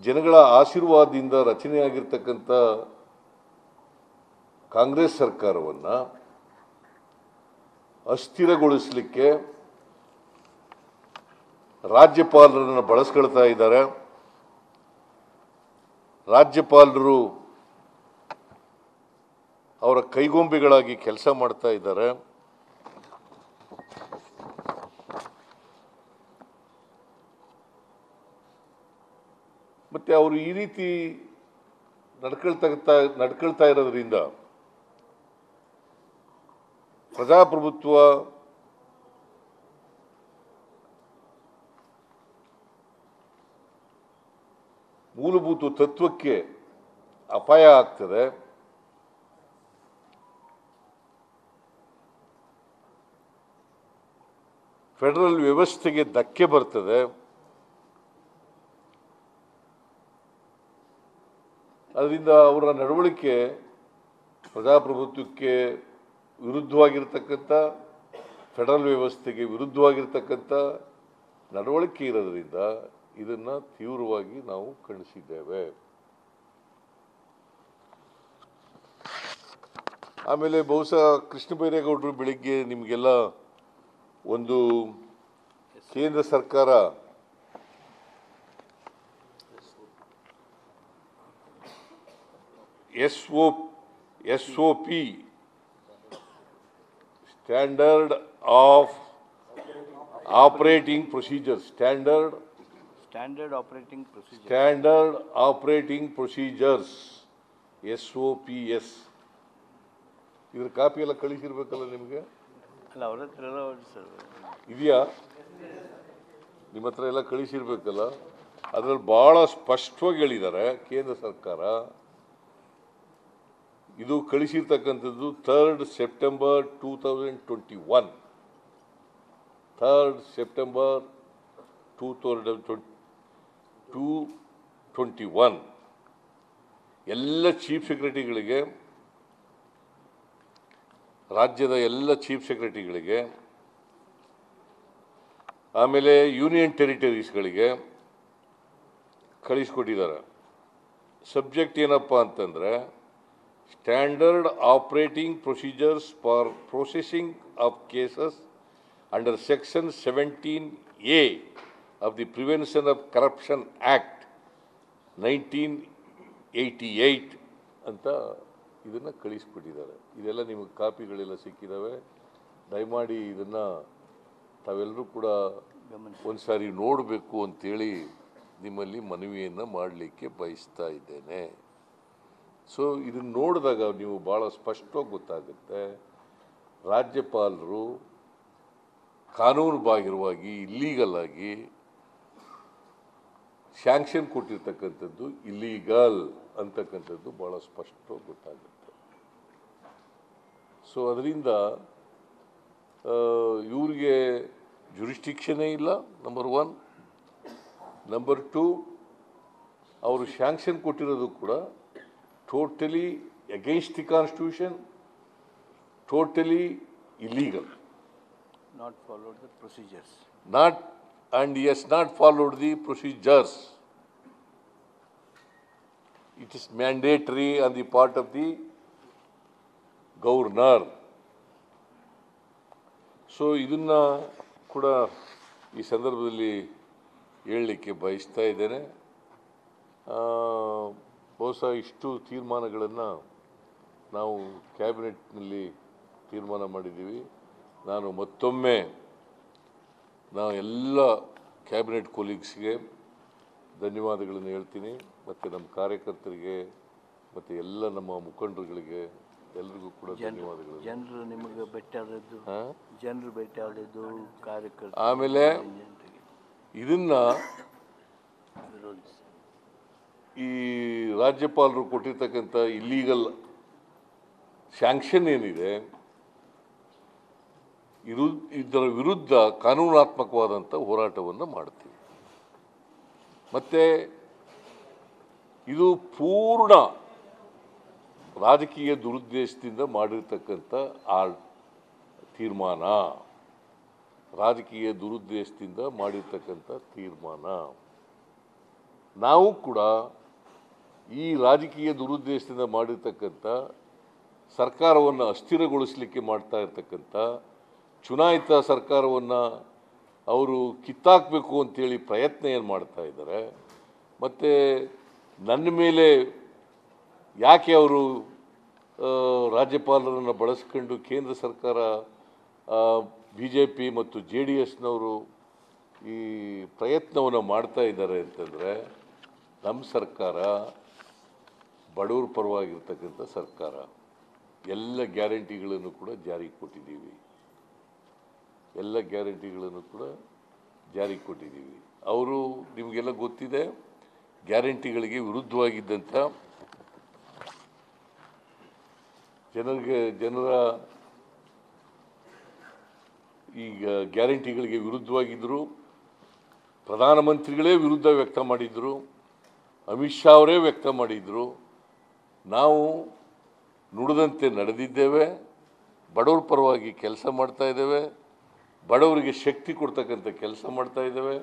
ಜನಗಳ ಆಶೀರ್ವಾದದಿಂದ ರಚನೆಯಾಗಿರ್ತಕ್ಕಂಥ ಕಾಂಗ್ರೆಸ್ ಸರ್ಕಾರವನ್ನು ಅಸ್ಥಿರಗೊಳಿಸಲಿಕ್ಕೆ ರಾಜ್ಯಪಾಲರನ್ನು ಬಳಸ್ಕೊಳ್ತಾ ಇದ್ದಾರೆ. ರಾಜ್ಯಪಾಲರು ಅವರ ಕೈಗೊಂಬೆಗಳಾಗಿ ಕೆಲಸ ಮಾಡ್ತಾ ಇದ್ದಾರೆ. ಮತ್ತೆ ಅವರು ಈ ರೀತಿ ನಡ್ಕೊಳ್ತಾ ಇರೋದ್ರಿಂದ ಪ್ರಜಾಪ್ರಭುತ್ವ ಮೂಲಭೂತ ತತ್ವಕ್ಕೆ ಅಪಾಯ ಆಗ್ತದೆ. ಫೆಡರಲ್ ವ್ಯವಸ್ಥೆಗೆ ಧಕ್ಕೆ ಬರ್ತದೆ. ಅದರಿಂದ ಅವರ ನಡವಳಿಕೆ ಪ್ರಜಾಪ್ರಭುತ್ವಕ್ಕೆ ವಿರುದ್ಧವಾಗಿರ್ತಕ್ಕಂಥ, ಫೆಡರಲ್ ವ್ಯವಸ್ಥೆಗೆ ವಿರುದ್ಧವಾಗಿರ್ತಕ್ಕಂಥ ನಡವಳಿಕೆ ಇರೋದ್ರಿಂದ ಇದನ್ನು ತೀವ್ರವಾಗಿ ನಾವು ಖಂಡಿಸಿದ್ದೇವೆ. ಆಮೇಲೆ ಬಹುಶಃ ಕೃಷ್ಣ ಬೈರೇಗೌಡರು ಬೆಳಿಗ್ಗೆ ನಿಮಗೆಲ್ಲ ಒಂದು ಕೇಂದ್ರ ಸರ್ಕಾರ SOP standard of operating procedures standard operating procedures SOPS ಇದ್ರ ಕಾಪಿ ಎಲ್ಲ ಕಳಿಸಿರ್ಬೇಕಲ್ಲ ನಿಮಗೆ? ಅಲ್ಲ, ಅವ್ರ ಹತ್ರ ಎಲ್ಲ ಸರ್ ಇದೆಯಾ? ನಿಮ್ಮ ಹತ್ರ ಎಲ್ಲ ಕಳಿಸಿರ್ಬೇಕಲ್ಲ. ಅದರಲ್ಲಿ ಭಾಳ ಸ್ಪಷ್ಟವಾಗಿ ಹೇಳಿದ್ದಾರೆ ಕೇಂದ್ರ ಸರ್ಕಾರ. ಇದು ಕಳಿಸಿರ್ತಕ್ಕಂಥದ್ದು 3rd ಸೆಪ್ಟೆಂಬರ್ 2021. 3rd ಸೆಪ್ಟೆಂಬರ್ 2021 ಎಲ್ಲ ಚೀಫ್ ಸೆಕ್ರೆಟರಿಗಳಿಗೆ, ರಾಜ್ಯದ ಎಲ್ಲ ಚೀಫ್ ಸೆಕ್ರೆಟರಿಗಳಿಗೆ, ಆಮೇಲೆ ಯೂನಿಯನ್ ಟೆರಿಟರೀಸ್ಗಳಿಗೆ ಕಳಿಸ್ಕೊಟ್ಟಿದ್ದಾರೆ. ಸಬ್ಜೆಕ್ಟ್ ಏನಪ್ಪ ಅಂತಂದರೆ standard operating procedures for processing of cases under section 17A of the prevention of corruption act 1988 ಅಂತ ಇದನ್ನು ಕಳಿಸ್ಬಿಟ್ಟಿದ್ದಾರೆ. ಇದೆಲ್ಲ ನಿಮಗೆ ಕಾಪಿಗಳೆಲ್ಲ ಸಿಕ್ಕಿದ್ದಾವೆ. ದಯಮಾಡಿ ಇದನ್ನು ತಾವೆಲ್ಲರೂ ಕೂಡ ಒಂದು ಸಾರಿ ನೋಡಬೇಕು ಅಂತೇಳಿ ನಿಮ್ಮಲ್ಲಿ ಮನವಿಯನ್ನು ಮಾಡಲಿಕ್ಕೆ ಬಯಸ್ತಾ ಇದ್ದೇನೆ. ಸೊ ಇದನ್ನು ನೋಡಿದಾಗ ನೀವು ಭಾಳ ಸ್ಪಷ್ಟವಾಗಿ ಗೊತ್ತಾಗುತ್ತೆ, ರಾಜ್ಯಪಾಲರು ಕಾನೂನುಬಾಹಿರವಾಗಿ ಇಲ್ಲೀಗಲ್ ಆಗಿ ಸ್ಯಾಂಕ್ಷನ್ ಕೊಟ್ಟಿರ್ತಕ್ಕಂಥದ್ದು ಇಲ್ಲೀಗಲ್ ಅಂತಕ್ಕಂಥದ್ದು ಭಾಳ ಸ್ಪಷ್ಟವಾಗಿ ಗೊತ್ತಾಗುತ್ತೆ. ಸೊ ಅದರಿಂದ ಇವ್ರಿಗೆ ಜುರಿಸ್ಟಿಕ್ಷನೇ ಇಲ್ಲ, ನಂಬರ್ 1. ನಂಬರ್ 2, ಅವರು ಸ್ಯಾಂಕ್ಷನ್ ಕೊಟ್ಟಿರೋದು ಕೂಡ totally against the constitution, totally illegal. not followed the procedures. Not followed the procedures. It is mandatory on the part of the governor. So ಇದನ್ನು ಕೂಡ ಈ ಸಂದರ್ಭದಲ್ಲಿ ಹೇಳಲಿಕ್ಕೆ ಬಯಸ್ತಾ ಇದ್ದೇನೆ. ಬಹುಶಃ ಇಷ್ಟು ತೀರ್ಮಾನಗಳನ್ನು ನಾವು ಕ್ಯಾಬಿನೆಟ್ನಲ್ಲಿ ತೀರ್ಮಾನ ಮಾಡಿದ್ದೀವಿ. ನಾನು ಮತ್ತೊಮ್ಮೆ ಎಲ್ಲ ಕ್ಯಾಬಿನೆಟ್ ಕೊಲೀಗ್ಸ್ಗೆ ಧನ್ಯವಾದಗಳನ್ನು ಹೇಳ್ತೀನಿ, ಮತ್ತು ನಮ್ಮ ಕಾರ್ಯಕರ್ತರಿಗೆ ಮತ್ತು ಎಲ್ಲ ನಮ್ಮ ಮುಖಂಡರುಗಳಿಗೆ ಎಲ್ರಿಗೂ ಕೂಡ ಧನ್ಯವಾದಗಳು. ಜನರು ನಿಮಗೆ ಭೇಟಿ ಆದದ್ದು ಕಾರ್ಯಕರ್ತರು. ಆಮೇಲೆ ಇದನ್ನು ಈ ರಾಜ್ಯಪಾಲರು ಕೊಟ್ಟಿರ್ತಕ್ಕಂಥ ಇಲ್ಲೀಗಲ್ ಸ್ಯಾಂಕ್ಷನ್ ಏನಿದೆ ಇದರ ವಿರುದ್ಧ ಕಾನೂನಾತ್ಮಕವಾದಂಥ ಹೋರಾಟವನ್ನು ಮಾಡ್ತೀವಿ. ಮತ್ತು ಇದು ಪೂರ್ಣ ರಾಜಕೀಯ ದುರುದ್ದೇಶದಿಂದ ಮಾಡಿರ್ತಕ್ಕಂಥ ತೀರ್ಮಾನ, ರಾಜಕೀಯ ದುರುದ್ದೇಶದಿಂದ ಮಾಡಿರ್ತಕ್ಕಂಥ ತೀರ್ಮಾನ. ನಾವು ಕೂಡ ಈ ರಾಜಕೀಯ ದುರುದ್ದೇಶದಿಂದ ಮಾಡಿರ್ತಕ್ಕಂಥ ಸರ್ಕಾರವನ್ನು ಅಸ್ಥಿರಗೊಳಿಸಲಿಕ್ಕೆ ಮಾಡ್ತಾ ಇರ್ತಕ್ಕಂಥ ಚುನಾಯಿತ ಸರ್ಕಾರವನ್ನು ಅವರು ಕಿತ್ತಾಕಬೇಕು ಅಂತೇಳಿ ಪ್ರಯತ್ನ ಏನು ಮಾಡ್ತಾ ಇದ್ದಾರೆ, ಮತ್ತು ನನ್ನ ಮೇಲೆ ಯಾಕೆ ಅವರು ರಾಜ್ಯಪಾಲರನ್ನು ಬಳಸ್ಕೊಂಡು ಕೇಂದ್ರ ಸರ್ಕಾರ BJP ಮತ್ತು JDSನವರು ಈ ಪ್ರಯತ್ನವನ್ನು ಮಾಡ್ತಾ ಇದ್ದಾರೆ ಅಂತಂದರೆ, ನಮ್ಮ ಸರ್ಕಾರ ಬಡವರ ಪರವಾಗಿರ್ತಕ್ಕಂಥ ಸರ್ಕಾರ. ಎಲ್ಲ ಗ್ಯಾರಂಟಿಗಳನ್ನು ಕೂಡ ಜಾರಿಗೆ ಕೊಟ್ಟಿದ್ದೀವಿ, ಎಲ್ಲ ಗ್ಯಾರಂಟಿಗಳನ್ನು ಕೂಡ ಜಾರಿಗೆ ಕೊಟ್ಟಿದ್ದೀವಿ. ಅವರು ನಿಮಗೆಲ್ಲ ಗೊತ್ತಿದೆ, ಗ್ಯಾರಂಟಿಗಳಿಗೆ ವಿರುದ್ಧವಾಗಿದ್ದಂಥ ಜನರ ಈಗ ಗ್ಯಾರಂಟಿಗಳಿಗೆ ವಿರುದ್ಧವಾಗಿದ್ದರು. ಪ್ರಧಾನಮಂತ್ರಿಗಳೇ ವಿರುದ್ಧ ವ್ಯಕ್ತ ಮಾಡಿದರು, ಅಮಿತ್ ಶಾ ಅವರೇ ವ್ಯಕ್ತ ಮಾಡಿದರು. ನಾವು ನುಡಿದಂತೆ ನಡೆದಿದ್ದೇವೆ, ಬಡವರ ಪರವಾಗಿ ಕೆಲಸ ಮಾಡ್ತಾ ಇದ್ದೇವೆ, ಬಡವರಿಗೆ ಶಕ್ತಿ ಕೊಡ್ತಕ್ಕಂಥ ಕೆಲಸ ಮಾಡ್ತಾ ಇದ್ದೇವೆ.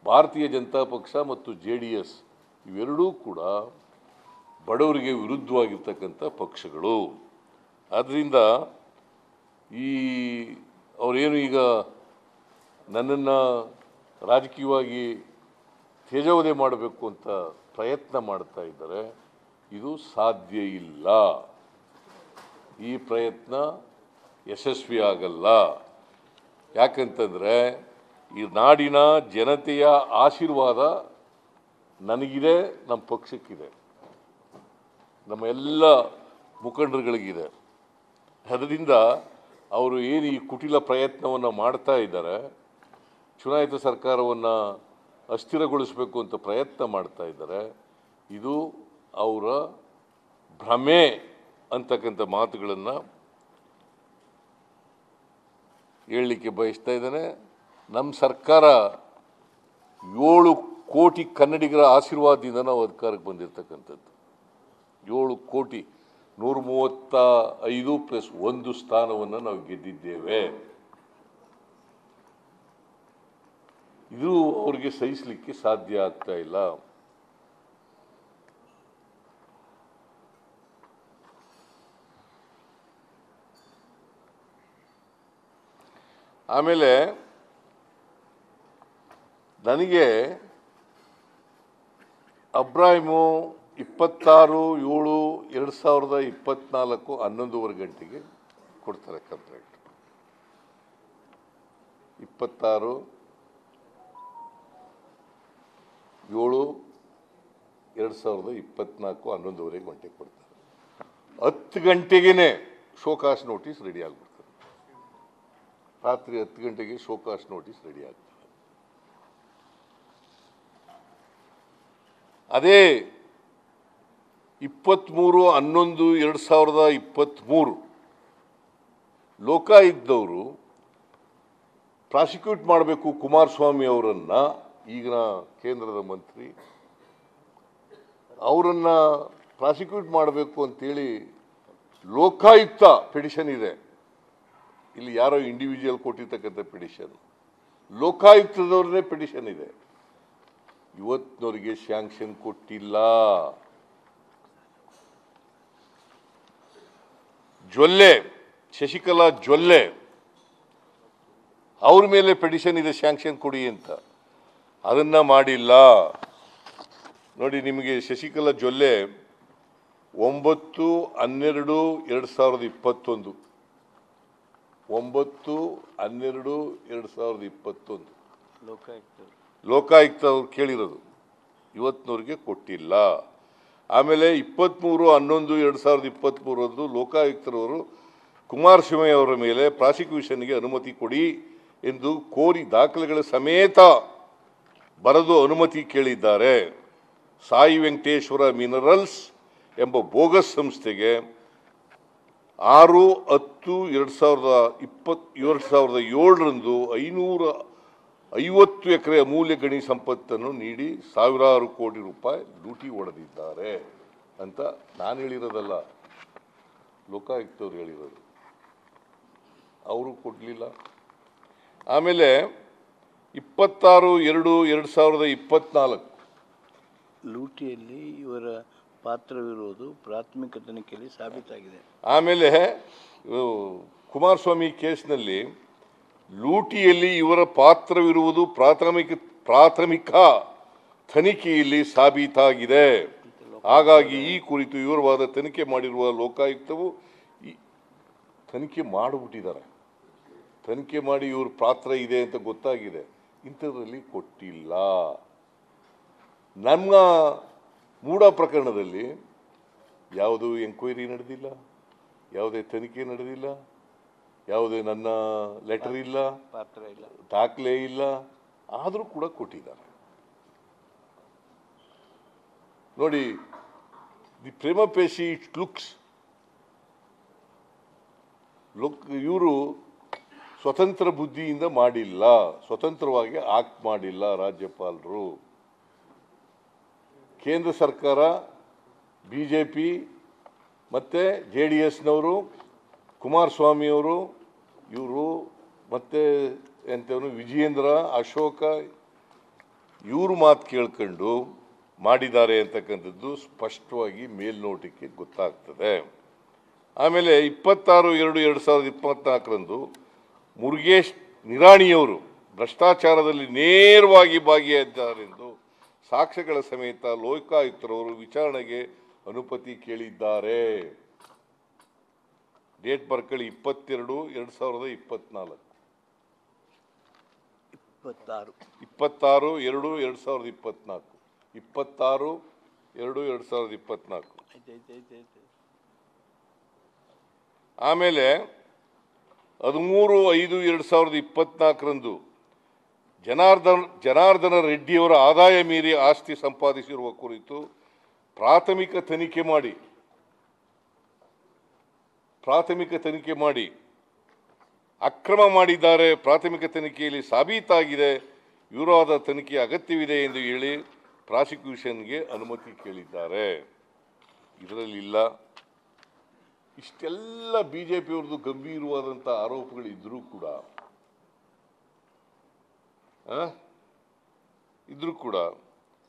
ಭಾರತೀಯ ಜನತಾ ಪಕ್ಷ ಮತ್ತು JDS ಇವೆರಡೂ ಕೂಡ ಬಡವರಿಗೆ ವಿರುದ್ಧವಾಗಿರ್ತಕ್ಕಂಥ ಪಕ್ಷಗಳು. ಆದ್ದರಿಂದ ಅವರೇನು ಈಗ ನನ್ನನ್ನು ರಾಜಕೀಯವಾಗಿ ತೇಜೋವಧೆ ಮಾಡಬೇಕು ಅಂತ ಪ್ರಯತ್ನ ಮಾಡ್ತಾ ಇದ್ದಾರೆ, ಇದು ಸಾಧ್ಯ ಇಲ್ಲ. ಈ ಪ್ರಯತ್ನ ಯಶಸ್ವಿ ಆಗಲ್ಲ. ಯಾಕಂತಂದರೆ ಈ ನಾಡಿನ ಜನತೆಯ ಆಶೀರ್ವಾದ ನನಗಿದೆ, ನಮ್ಮ ಪಕ್ಷಕ್ಕಿದೆ, ನಮ್ಮ ಎಲ್ಲ ಮುಖಂಡರುಗಳಿಗಿದೆ. ಅದರಿಂದ ಅವರು ಏನು ಈ ಕುಟಿಲ ಪ್ರಯತ್ನವನ್ನು ಮಾಡ್ತಾ ಇದ್ದಾರೆ, ಚುನಾಯಿತ ಸರ್ಕಾರವನ್ನು ಅಸ್ಥಿರಗೊಳಿಸಬೇಕು ಅಂತ ಪ್ರಯತ್ನ ಮಾಡ್ತಾ ಇದ್ದಾರೆ, ಇದು ಅವರ ಭ್ರಮೆ ಅಂತಕ್ಕಂಥ ಮಾತುಗಳನ್ನು ಹೇಳಲಿಕ್ಕೆ ಬಯಸ್ತಾ ಇದ್ದಾನೆ. ನಮ್ಮ ಸರ್ಕಾರ 7 ಕೋಟಿ ಕನ್ನಡಿಗರ ಆಶೀರ್ವಾದದಿಂದ ನಾವು ಅಧಿಕಾರಕ್ಕೆ ಬಂದಿರತಕ್ಕಂಥದ್ದು. 7 ಕೋಟಿ 135 ಪ್ಲಸ್ 1 ಸ್ಥಾನವನ್ನು ನಾವು ಗೆದ್ದಿದ್ದೇವೆ. ಇದು ಅವ್ರಿಗೆ ಸಹಿಸಲಿಕ್ಕೆ ಸಾಧ್ಯ ಆಗ್ತಾ ಇಲ್ಲ. ಆಮೇಲೆ ನನಗೆ ಅಬ್ರಾಹಿಮು 26/7/2024 11:15 ಗಂಟೆಗೆ ಕೊಡ್ತಾರೆ ಕಂಪ್ಲೇಂಟ್. 26/7/2024 11:15 ಗಂಟೆಗೆ ಕೊಡ್ತಾರೆ. 10 ಗಂಟೆಗೇ ಶೋಕಾಸ್ ನೋಟಿಸ್ ರೆಡಿ ಆಗ್ಬಿಡ್ತಾರೆ. ರಾತ್ರಿ 10 ಗಂಟೆಗೆ ಶೋಕಾಸ್ ನೋಟಿಸ್ ರೆಡಿ ಆಗ್ತದೆ. ಅದೇ 23/11/2023 ಲೋಕಾಯುಕ್ತದವರು ಪ್ರಾಸಿಕ್ಯೂಟ್ ಮಾಡಬೇಕು ಕುಮಾರಸ್ವಾಮಿ ಅವರನ್ನು, ಈಗಿನ ಕೇಂದ್ರದ ಮಂತ್ರಿ ಅವರನ್ನು ಪ್ರಾಸಿಕ್ಯೂಟ್ ಮಾಡಬೇಕು ಅಂತೇಳಿ ಲೋಕಾಯುಕ್ತ ಪಿಟಿಷನ್ ಇದೆ. ಇಲ್ಲಿ ಯಾರೋ ಇಂಡಿವಿಜುವಲ್ ಕೊಟ್ಟಿರ್ತಕ್ಕಂಥ ಪಿಟಿಷನ್, ಲೋಕಾಯುಕ್ತದವ್ರನ್ನೇ ಪಿಟಿಷನ್ ಇದೆ. ಇವತ್ತಿನವರಿಗೆ ಸ್ಯಾಂಕ್ಷನ್ ಕೊಟ್ಟಿಲ್ಲ. ಜೊಲ್ಲೆ, ಶಶಿಕಲಾ ಜೊಲ್ಲೆ ಅವ್ರ ಮೇಲೆ ಪಿಟಿಷನ್ ಇದೆ, ಸ್ಯಾಂಕ್ಷನ್ ಕೊಡಿ ಅಂತ, ಅದನ್ನ ಮಾಡಿಲ್ಲ. ನೋಡಿ, ನಿಮಗೆ ಶಶಿಕಲಾ ಜೊಲ್ಲೆ 9/12/2021 9/12/2021 ಲೋಕಾಯುಕ್ತ ಅವ್ರು ಕೇಳಿರೋದು, ಇವತ್ತಿನವ್ರಿಗೆ ಕೊಟ್ಟಿಲ್ಲ. ಆಮೇಲೆ 23/11/2023 ಲೋಕಾಯುಕ್ತರವರು ಕುಮಾರಸ್ವಾಮಿ ಅವರ ಮೇಲೆ ಪ್ರಾಸಿಕ್ಯೂಷನ್ಗೆ ಅನುಮತಿ ಕೊಡಿ ಎಂದು ಕೋರಿ ದಾಖಲೆಗಳ ಸಮೇತ ಬರೆದು ಅನುಮತಿ ಕೇಳಿದ್ದಾರೆ. ಸಾಯಿ ವೆಂಕಟೇಶ್ವರ ಮಿನರಲ್ಸ್ ಎಂಬ ಬೋಗಸ್ ಸಂಸ್ಥೆಗೆ 6/10/2007 550 ಎಕರೆ ಅಮೂಲ್ಯ ಗಣಿ ಸಂಪತ್ತನ್ನು ನೀಡಿ ಸಾವಿರಾರು ಕೋಟಿ ರೂಪಾಯಿ ಲೂಟಿ ಹೊಡೆದಿದ್ದಾರೆ ಅಂತ ನಾನು ಹೇಳಿರೋದಲ್ಲ, ಲೋಕಾಯುಕ್ತವ್ರು ಹೇಳಿರೋದು. ಅವರು ಕೊಡಲಿಲ್ಲ. ಆಮೇಲೆ 26/2/2024 ಲೂಟಿಯಲ್ಲಿ ಇವರ ಪಾತ್ರವಿರುವುದು ಪ್ರಾಥಮಿಕ ತನಿಖೆಯಲ್ಲಿ ಸಾಬೀತಾಗಿದೆ. ಆಮೇಲೆ ಕುಮಾರಸ್ವಾಮಿ ಕೇಸ್ನಲ್ಲಿ ಲೂಟಿಯಲ್ಲಿ ಇವರ ಪಾತ್ರವಿರುವುದು ಪ್ರಾಥಮಿಕ ತನಿಖೆಯಲ್ಲಿ ಸಾಬೀತಾಗಿದೆ. ಹಾಗಾಗಿ ಈ ಕುರಿತು ವಿವರವಾದ ತನಿಖೆ ಮಾಡಿರುವ ಲೋಕಾಯುಕ್ತವು ತನಿಖೆ ಮಾಡಿಬಿಟ್ಟಿದ್ದಾರೆ. ತನಿಖೆ ಮಾಡಿ ಇವ್ರ ಪಾತ್ರ ಇದೆ ಅಂತ ಗೊತ್ತಾಗಿದೆ. ಇಂಥದ್ರಲ್ಲಿ ಕೊಟ್ಟಿಲ್ಲ. ನಮ್ಮ ಮೂಡ ಪ್ರಕರಣದಲ್ಲಿ ಯಾವುದೂ ಎಂಕ್ವೈರಿ ನಡೆದಿಲ್ಲ, ಯಾವುದೇ ತನಿಖೆ ನಡೆದಿಲ್ಲ, ಯಾವುದೇ ನನ್ನ ಲೆಟರ್ ಇಲ್ಲ, ಪಾತ್ರ ಇಲ್ಲ, ದಾಖಲೆ ಇಲ್ಲ, ಆದರೂ ಕೂಡ ಕೊಟ್ಟಿದ್ದಾರೆ. ನೋಡಿ, ದಿ ಪ್ರೇಮ ಪೇಶಿ ಇಟ್ ಲುಕ್ಸ್ ಇವರು ಸ್ವತಂತ್ರ ಬುದ್ಧಿಯಿಂದ ಮಾಡಿಲ್ಲ, ಸ್ವತಂತ್ರವಾಗಿ ಆಕ್ಟ್ ಮಾಡಿಲ್ಲ ರಾಜ್ಯಪಾಲರು. ಕೇಂದ್ರ ಸರ್ಕಾರ, ಬಿಜೆಪಿ ಮತ್ತು JDSನವರು, ಕುಮಾರಸ್ವಾಮಿಯವರು, ಇವರು ಮತ್ತು ಎಂಥವನು ವಿಜಯೇಂದ್ರ, ಅಶೋಕ, ಇವರು ಮಾತು ಕೇಳ್ಕೊಂಡು ಮಾಡಿದ್ದಾರೆ ಅಂತಕ್ಕಂಥದ್ದು ಸ್ಪಷ್ಟವಾಗಿ ಮೇಲ್ನೋಟಕ್ಕೆ ಗೊತ್ತಾಗ್ತದೆ. ಆಮೇಲೆ 26/2/2024 ಮುರುಗೇಶ್ ನಿರಾಣಿಯವರು ಭ್ರಷ್ಟಾಚಾರದಲ್ಲಿ ನೇರವಾಗಿ ಭಾಗಿಯಾಗಿದ್ದಾರೆಂದು ಸಾಕ್ಷ್ಯಗಳ ಸಮೇತ ಲೋಕಾಯುಕ್ತರವರು ವಿಚಾರಣೆಗೆ ಅನುಮತಿ ಕೇಳಿದ್ದಾರೆ. ಡೇಟ್ ಬರ್ಕೊಳ್ಳಿ 22/2024 26/2/2024 26/2/2024. ಆಮೇಲೆ 13/5/2024 ಜನಾರ್ದನ ರೆಡ್ಡಿಯವರ ಆದಾಯ ಮೀರಿ ಆಸ್ತಿ ಸಂಪಾದಿಸಿರುವ ಕುರಿತು ಪ್ರಾಥಮಿಕ ತನಿಖೆ ಮಾಡಿ ಅಕ್ರಮ ಮಾಡಿದ್ದಾರೆ, ಪ್ರಾಥಮಿಕ ತನಿಖೆಯಲ್ಲಿ ಸಾಬೀತಾಗಿದೆ, ವಿವರವಾದ ತನಿಖೆ ಅಗತ್ಯವಿದೆ ಎಂದು ಹೇಳಿ ಪ್ರಾಸಿಕ್ಯೂಷನ್ಗೆ ಅನುಮತಿ ಕೇಳಿದ್ದಾರೆ. ಇದರಲ್ಲಿಲ್ಲ. ಇಷ್ಟೆಲ್ಲ ಬಿಜೆಪಿಯವ್ರದ್ದು ಗಂಭೀರವಾದಂಥ ಆರೋಪಗಳಿದ್ರೂ ಕೂಡ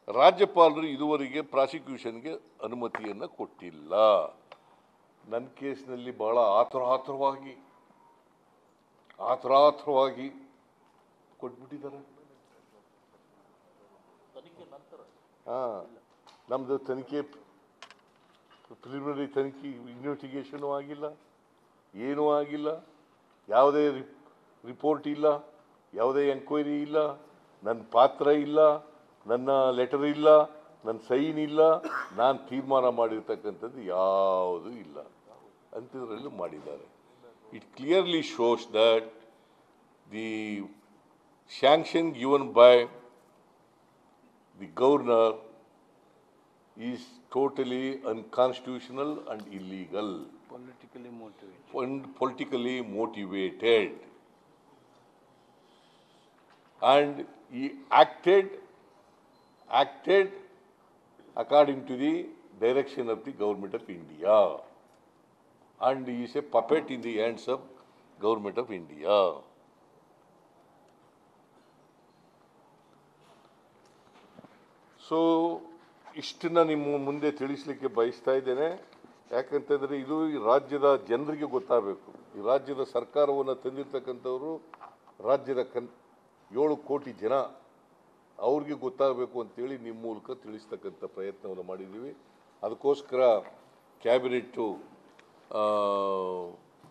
ರಾಜ್ಯಪಾಲರು ಇದುವರೆಗೆ ಪ್ರಾಸಿಕ್ಯೂಷನ್ಗೆ ಅನುಮತಿಯನ್ನು ಕೊಟ್ಟಿಲ್ಲ. ನನ್ನ ಕೇಸ್ನಲ್ಲಿ ಬಹಳ ಆತುರಾತುರವಾಗಿ ಕೊಟ್ಬಿಟ್ಟಿದ್ದಾರೆ. ನಮ್ಮದು ತನಿಖೆ ಪ್ರಿಲಿಮಿನರಿ ತನಿಖೆ ಇನ್ವೆಸ್ಟಿಗೇಷನು ಆಗಿಲ್ಲ, ಏನೂ ಆಗಿಲ್ಲ, ಯಾವುದೇ ರಿಪೋರ್ಟ್ ಇಲ್ಲ, ಯಾವುದೇ ಎಂಕ್ವೈರಿ ಇಲ್ಲ, ನನ್ನ ಪಾತ್ರ ಇಲ್ಲ, ನನ್ನ ಲೆಟರ್ ಇಲ್ಲ, ನನ್ನ ಸೈನ್ ಇಲ್ಲ, ನಾನು ತೀರ್ಮಾನ ಮಾಡಿರ್ತಕ್ಕಂಥದ್ದು ಯಾವುದೂ ಇಲ್ಲ ಅಂಥದ್ರಲ್ಲೂ ಮಾಡಿದ್ದಾರೆ. It clearly shows that the sanction given by the governor is totally unconstitutional and illegal, politically motivated, and he acted according to the direction of the government of India, and he is a puppet in the hands of government of India. So ಇಷ್ಟನ್ನ ನಿಮ್ಮ ಮುಂದೆ ತಿಳಿಸ್ಲಿಕ್ಕೆ ಬಯಸ್ತಾ ಇದ್ದೇನೆ. ಯಾಕಂತಂದರೆ ಇದು ಈ ರಾಜ್ಯದ ಜನರಿಗೆ ಗೊತ್ತಾಗಬೇಕು. ಈ ರಾಜ್ಯದ ಸರ್ಕಾರವನ್ನು ತಂದಿರ್ತಕ್ಕಂಥವರು ರಾಜ್ಯದ 7 ಕೋಟಿ ಜನ, ಅವ್ರಿಗೆ ಗೊತ್ತಾಗಬೇಕು ಅಂತೇಳಿ ನಿಮ್ಮ ಮೂಲಕ ತಿಳಿಸ್ತಕ್ಕಂಥ ಪ್ರಯತ್ನವನ್ನು ಮಾಡಿದ್ದೀವಿ. ಅದಕ್ಕೋಸ್ಕರ ಕ್ಯಾಬಿನೆಟ್ಟು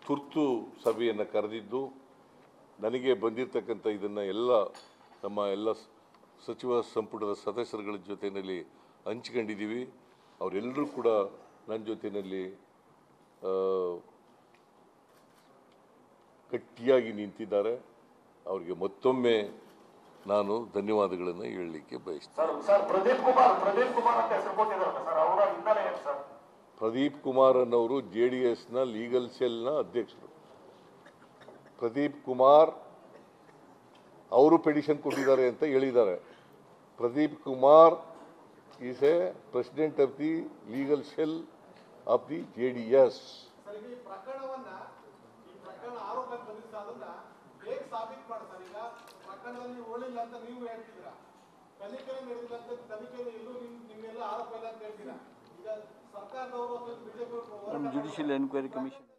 ತುರ್ತು ಸಭೆಯನ್ನು ಕರೆದಿದ್ದು, ನನಗೆ ಬಂದಿರತಕ್ಕಂಥ ಇದನ್ನು ನಮ್ಮ ಎಲ್ಲ ಸಚಿವ ಸಂಪುಟದ ಸದಸ್ಯರುಗಳ ಜೊತೆಯಲ್ಲಿ ಹಂಚ್ಕೊಂಡಿದ್ದೀವಿ. ಅವರೆಲ್ಲರೂ ಕೂಡ ನನ್ನ ಜೊತೆಯಲ್ಲಿ ಗಟ್ಟಿಯಾಗಿ ನಿಂತಿದ್ದಾರೆ. ಅವರಿಗೆ ಮತ್ತೊಮ್ಮೆ ನಾನು ಧನ್ಯವಾದಗಳನ್ನು ಹೇಳಲಿಕ್ಕೆ ಬಯಸ್ತೇನೆ. ಪ್ರದೀಪ್ ಕುಮಾರ್ ಅನ್ನೋರು JDSನ ಲೀಗಲ್ ಸೆಲ್ನ ಅಧ್ಯಕ್ಷರು. ಪ್ರದೀಪ್ ಕುಮಾರ್ ಅವರು ಪೆಟಿಷನ್ ಕೊಟ್ಟಿದ್ದಾರೆ ಅಂತ ಹೇಳಿದ್ದಾರೆ. Pradeep Kumar is A president of the legal cell of the JDS. Judicial enquiry commission